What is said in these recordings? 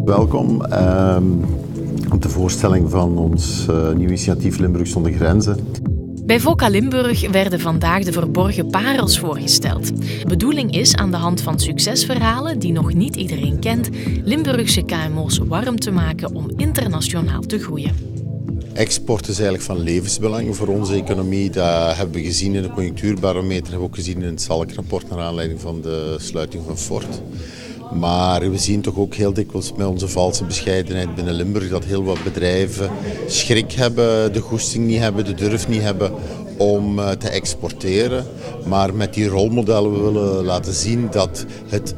Welkom op de voorstelling van ons nieuw initiatief Limburg zonder grenzen. Bij VOCA Limburg werden vandaag de verborgen parels voorgesteld. De bedoeling is aan de hand van succesverhalen die nog niet iedereen kent, Limburgse KMO's warm te maken om internationaal te groeien. Export is eigenlijk van levensbelang voor onze economie. Dat hebben we gezien in de conjunctuurbarometer, hebben we ook gezien in het SALK-rapport naar aanleiding van de sluiting van Ford. Maar we zien toch ook heel dikwijls met onze valse bescheidenheid binnen Limburg dat heel wat bedrijven schrik hebben, de goesting niet hebben, de durf niet hebben om te exporteren. Maar met die rolmodellen we willen laten zien dat het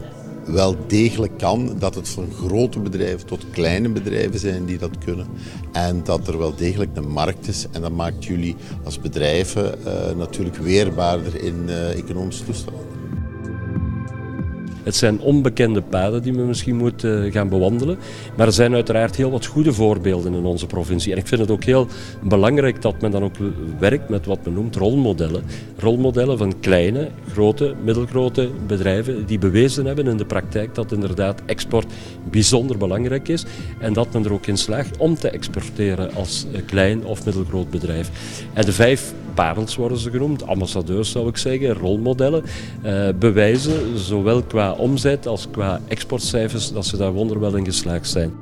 wel degelijk kan, dat het van grote bedrijven tot kleine bedrijven zijn die dat kunnen. En dat er wel degelijk een markt is en dat maakt jullie als bedrijven natuurlijk weerbaarder in economische toestanden. Het zijn onbekende paden die men misschien moet gaan bewandelen. Maar er zijn uiteraard heel wat goede voorbeelden in onze provincie. En ik vind het ook heel belangrijk dat men dan ook werkt met wat men noemt rolmodellen. Rolmodellen van kleine, grote, middelgrote bedrijven die bewezen hebben in de praktijk dat inderdaad export bijzonder belangrijk is. En dat men er ook in slaagt om te exporteren als klein of middelgroot bedrijf. En de 5 parels worden ze genoemd, ambassadeurs zou ik zeggen, rolmodellen, bewijzen zowel qua omzet als qua exportcijfers dat ze daar wonderwel in geslaagd zijn.